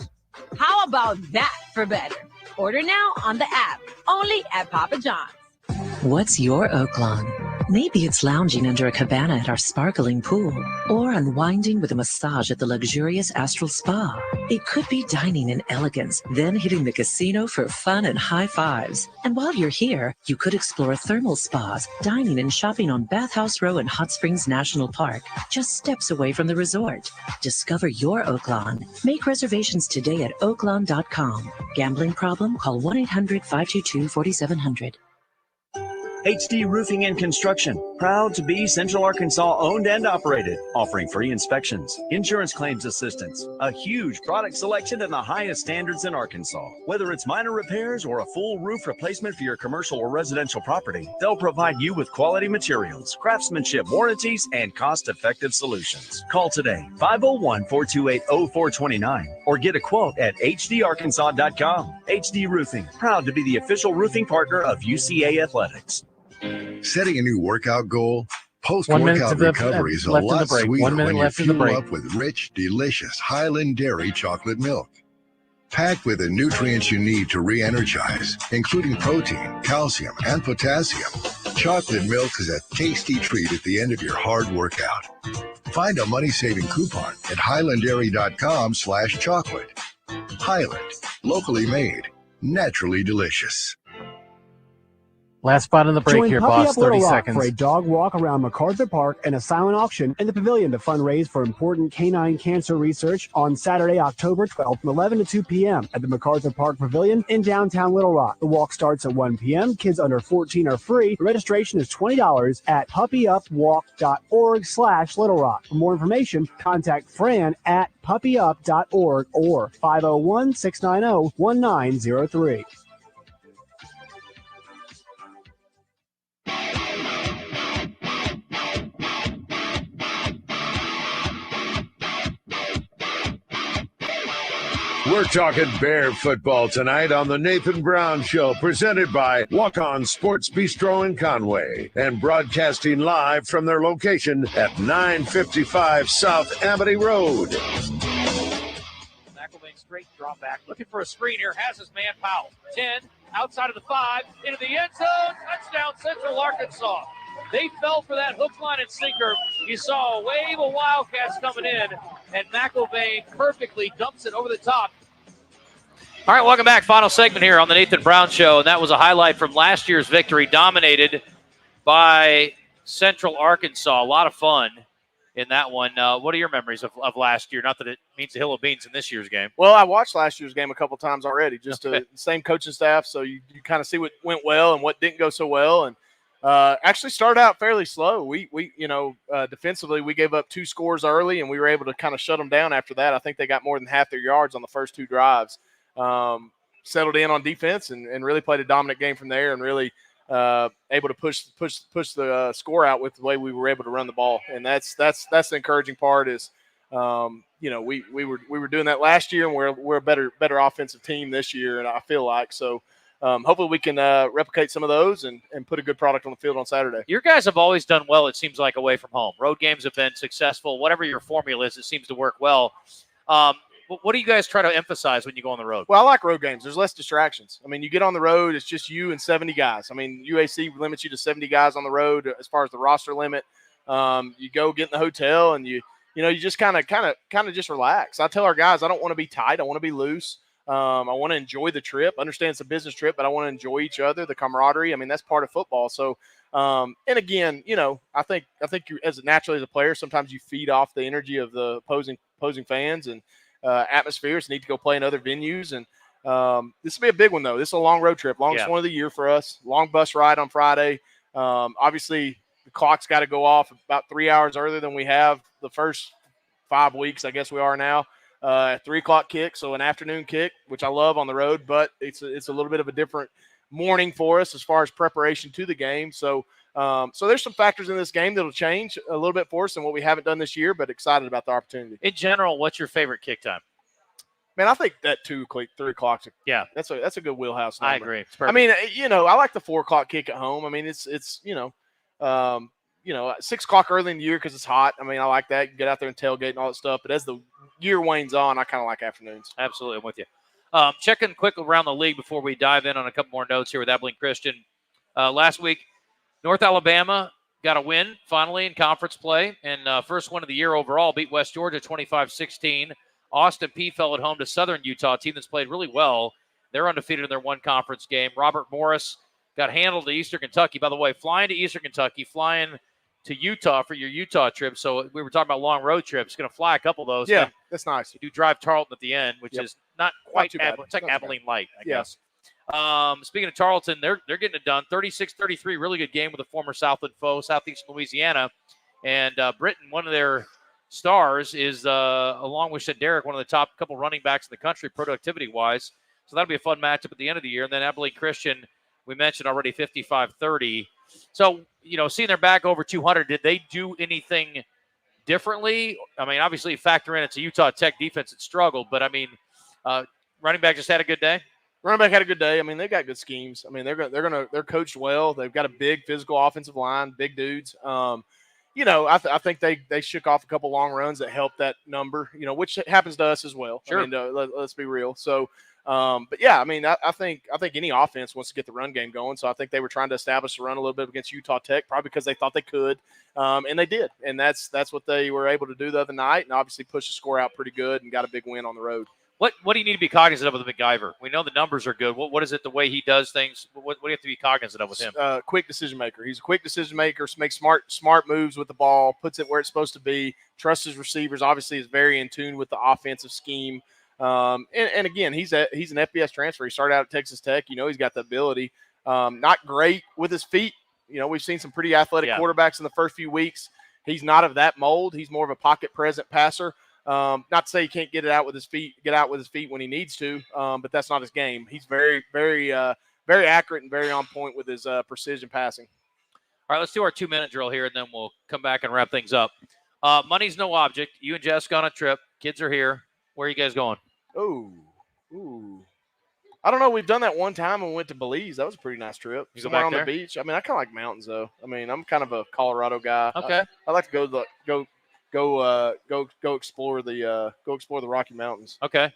How about that for better? Order now on the app, only at Papa John's. What's your Oaklawn? Maybe it's lounging under a cabana at our sparkling pool, or unwinding with a massage at the luxurious Astral Spa. It could be dining in elegance, then hitting the casino for fun and high fives. And while you're here, you could explore thermal spas, dining and shopping on Bathhouse Row in Hot Springs National Park, just steps away from the resort. Discover your Oaklawn. Make reservations today at oaklawn.com. Gambling problem? Call 1-800-522-4700. HD Roofing and Construction, proud to be Central Arkansas owned and operated, offering free inspections, insurance claims assistance, a huge product selection and the highest standards in Arkansas. Whether it's minor repairs or a full roof replacement for your commercial or residential property, they'll provide you with quality materials, craftsmanship, warranties, and cost-effective solutions. Call today, 501-428-0429, or get a quote at hdarkansas.com. HD Roofing, proud to be the official roofing partner of UCA Athletics. Setting a new workout goal? Post-workout recovery is a lot sweeter when you fuel up with rich, delicious Highland Dairy chocolate milk. Packed with the nutrients you need to re-energize, including protein, calcium, and potassium, chocolate milk is a tasty treat at the end of your hard workout. Find a money-saving coupon at highlanddairy.com/chocolate. Highland, locally made, naturally delicious. Last spot on the break here, boss. 30 seconds. For a dog walk around MacArthur Park and a silent auction in the pavilion to fundraise for important canine cancer research on Saturday, October 12th from 11 to 2 p.m. at the MacArthur Park Pavilion in downtown Little Rock. The walk starts at 1 p.m. Kids under 14 are free. Registration is $20 at puppyupwalk.org/Little Rock. For more information, contact Fran at puppyup.org or 501-690-1903. We're talking Bear football tonight on the Nathan Brown Show, presented by Walk-On Sports Bistro in Conway and broadcasting live from their location at 955 South Amity Road. McElvain running straight drop back. Looking for a screen here. Has his man Powell. 10, outside of the 5, into the end zone. Touchdown, Central Arkansas. They fell for that hook, line, and sinker. You saw a wave of Wildcats coming in, and McIlvain perfectly dumps it over the top. All right, welcome back. Final segment here on the Nathan Brown Show, and that was a highlight from last year's victory, dominated by Central Arkansas. A lot of fun in that one. What are your memories of last year? Not that it means a hill of beans in this year's game. Well, I watched last year's game a couple times already, just the same coaching staff, so you kind of see what went well and what didn't go so well. And actually started out fairly slow. We defensively, we gave up 2 scores early, and we were able to kind of shut them down after that. I think they got more than half their yards on the first 2 drives. Settled in on defense and really played a dominant game from there, and really able to push the score out with the way we were able to run the ball. And that's the encouraging part is, we were doing that last year, and we're a better offensive team this year. And I feel like, so hopefully we can replicate some of those and put a good product on the field on Saturday. Your guys have always done well, it seems like, away from home. Road games have been successful. Whatever your formula is, it seems to work well. What do you guys try to emphasize when you go on the road? Well, I like road games. There's less distractions. I mean, you get on the road, it's just you and 70 guys. I mean, UAC limits you to 70 guys on the road as far as the roster limit. You go get in the hotel, and you just kind of just relax. I tell our guys, I don't want to be tight. I want to be loose. I want to enjoy the trip. Understand it's a business trip, but I want to enjoy each other, the camaraderie. I mean, that's part of football. So, and again, I think you, naturally as a player, sometimes you feed off the energy of the opposing fans and atmospheres. Need to go play in other venues. And this will be a big one, though. This is a long road trip, longest one of the year for us. Long bus ride on Friday. Obviously, the clock's got to go off about 3 hours earlier than we have the first 5 weeks, I guess we are now. 3 o'clock kick, so an afternoon kick, which I love on the road, but it's a little bit of a different morning for us as far as preparation to the game. So there's some factors in this game that'll change a little bit for us than what we haven't done this year, but excited about the opportunity. In general, what's your favorite kick time? Man, I think that 2 o'clock, 3 o'clock. Yeah, that's a good wheelhouse number. I agree. It's perfect. I mean, I like the 4 o'clock kick at home. I mean, it's 6 o'clock early in the year because it's hot. I mean, I like that. You get out there and tailgate and all that stuff. But as the year wanes on, I kind of like afternoons. Absolutely, I'm with you. Checking quick around the league before we dive in on a couple more notes here with Abilene Christian. Last week, North Alabama got a win finally in conference play, and first win of the year overall, beat West Georgia 25-16. Austin Peay fell at home to Southern Utah, a team that's played really well. They're undefeated in their one conference game. Robert Morris got handled to Eastern Kentucky. By the way, flying to Eastern Kentucky, flying to Utah for your Utah trip. So we were talking about long road trips. Going to fly a couple of those. Yeah, that's nice. You do drive Tarleton at the end, which is not quite too bad. It's like Abilene Light, I guess. Speaking of Tarleton, they're getting it done. 36-33, really good game with a former Southland foe, Southeastern Louisiana. And Britton, one of their stars, is along with Derek, one of the top couple running backs in the country productivity-wise. So that'll be a fun matchup at the end of the year. And then Abilene Christian, we mentioned already, 55-30. So, seeing they're back over 200, did they do anything differently? I mean, obviously factor in it's a Utah Tech defense that struggled, but I mean, running back just had a good day. Running back had a good day. I mean, they got good schemes. I mean, they're coached well. They've got a big physical offensive line, big dudes. I think they shook off a couple long runs that helped that number. Which happens to us as well. Sure. I mean, let's be real. So, but yeah, I mean, I think any offense wants to get the run game going. So I think they were trying to establish the run a little bit against Utah Tech, probably because they thought they could, and they did. And that's what they were able to do the other night, and obviously push the score out pretty good and got a big win on the road. What do you need to be cognizant of with MacGyver? We know the numbers are good. What is it, the way he does things? What do you have to be cognizant of with him? Quick decision maker. He's a quick decision maker. Makes smart moves with the ball. Puts it where it's supposed to be. Trusts his receivers. Obviously, is very in tune with the offensive scheme. And again, he's an FBS transfer. He started out at Texas Tech. He's got the ability. Not great with his feet. We've seen some pretty athletic quarterbacks in the first few weeks. He's not of that mold. He's more of a pocket present passer. Not to say he can't get out with his feet when he needs to, but that's not his game. He's very, very, very accurate and very on point with his precision passing. All right, let's do our 2-minute drill here, and then we'll come back and wrap things up. Money's no object. You and Jessica on a trip. Kids are here. Where are you guys going? Ooh. I don't know. We've done that one time and we went to Belize. That was a pretty nice trip. Somewhere on the beach. I mean, I kind of like mountains, though. I mean, I'm kind of a Colorado guy. Okay. I like to go explore the Rocky Mountains. Okay.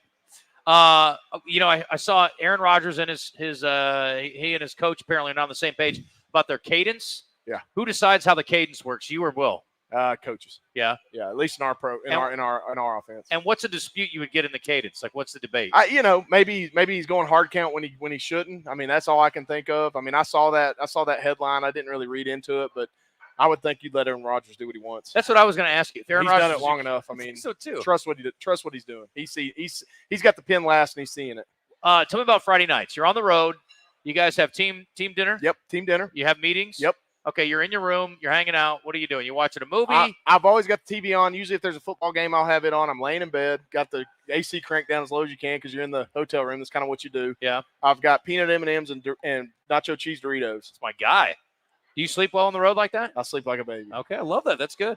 I saw Aaron Rodgers and he and his coach apparently are not on the same page about their cadence. Yeah. Who decides how the cadence works? You or Will? Coaches. Yeah. Yeah. At least in our offense. And what's a dispute you would get in the cadence? Like, what's the debate? Maybe he's going hard count when he shouldn't. I mean, that's all I can think of. I mean, I saw that headline. I didn't really read into it, but I would think you'd let Aaron Rodgers do what he wants. That's what I was going to ask you. If Aaron He's Rodgers done it long enough. I mean, so too. Trust what he's doing. He's got the pin last and he's seeing it. Tell me about Friday nights. You're on the road. You guys have team dinner? Yep, team dinner. You have meetings? Yep. Okay, you're in your room. You're hanging out. What are you doing? You watching a movie? I've always got the TV on. Usually if there's a football game, I'll have it on. I'm laying in bed. Got the AC cranked down as low as you can because you're in the hotel room. That's kind of what you do. Yeah. I've got peanut M&Ms and nacho cheese Doritos. That's my guy. Do you sleep well on the road like that? I sleep like a baby. Okay, I love that. That's good.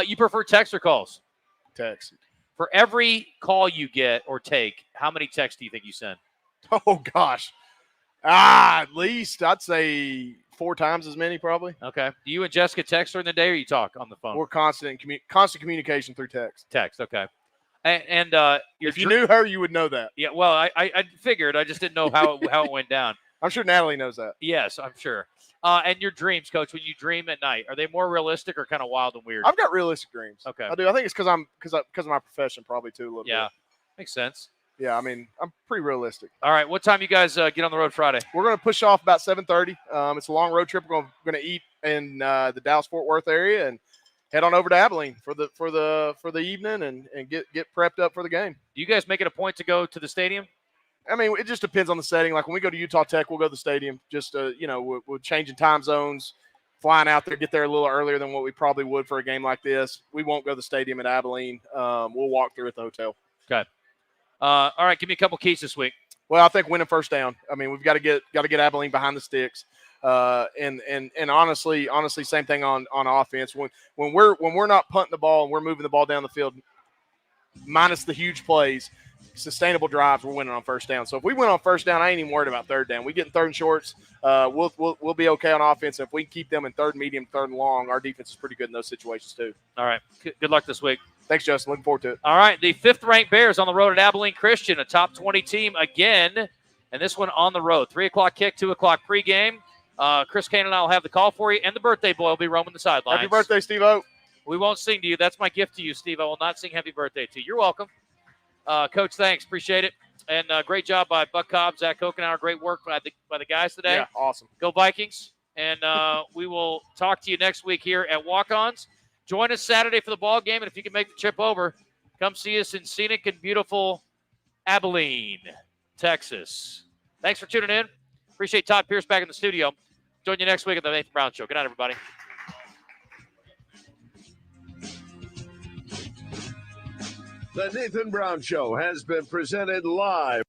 You prefer text or calls? Text. For every call you get or take, how many texts do you think you send? Oh, gosh. At least I'd say 4 times as many probably. Okay. Do you and Jessica text during the day or you talk on the phone? We're constant communication through text. Text, okay. And if you knew her, you would know that. Yeah, well, I figured. I just didn't know how it went down. I'm sure Natalie knows that. Yes, I'm sure. And your dreams, Coach, when you dream at night, are they more realistic or kind of wild and weird? I've got realistic dreams. Okay. I do. I think it's because of my profession probably too a little bit. Yeah, makes sense. Yeah, I mean, I'm pretty realistic. All right, what time you guys get on the road Friday? We're going to push off about 7:30. It's a long road trip. We're going to eat in the Dallas-Fort Worth area and head on over to Abilene for the evening and get prepped up for the game. Do you guys make it a point to go to the stadium? I mean, it just depends on the setting. Like when we go to Utah Tech, we'll go to the stadium. Just we're changing time zones, flying out there, get there a little earlier than what we probably would for a game like this. We won't go to the stadium at Abilene. We'll walk through at the hotel. Okay. All right, give me a couple keys this week. Well, I think winning first down. I mean, we've got to get Abilene behind the sticks. And honestly, same thing on offense. When we're not punting the ball and we're moving the ball down the field, minus the huge plays, sustainable drives, we're winning on first down. So if we win on first down, I ain't even worried about third down. We get in third and shorts, we'll be okay on offense. If we can keep them in third and medium, third and long, our defense is pretty good in those situations too. All right. Good luck this week. Thanks, Justin. Looking forward to it. All right. The 5th-ranked Bears on the road at Abilene Christian, a top 20 team again, and this one on the road. 3 o'clock kick, 2 o'clock pregame. Chris Kane and I will have the call for you, and the birthday boy will be roaming the sidelines. Happy birthday, Steve-O. We won't sing to you. That's my gift to you, Steve. I will not sing happy birthday to you. You're welcome. Coach, thanks. Appreciate it. And great job by Buck Cobb, Zach Kokenauer. Great work by the guys today. Yeah, awesome. Go Vikings. And we will talk to you next week here at Walk-Ons. Join us Saturday for the ball game, and if you can make the trip over, come see us in scenic and beautiful Abilene, Texas. Thanks for tuning in. Appreciate Todd Pierce back in the studio. Join you next week at the Nathan Brown Show. Good night, everybody. The Nathan Brown Show has been presented live.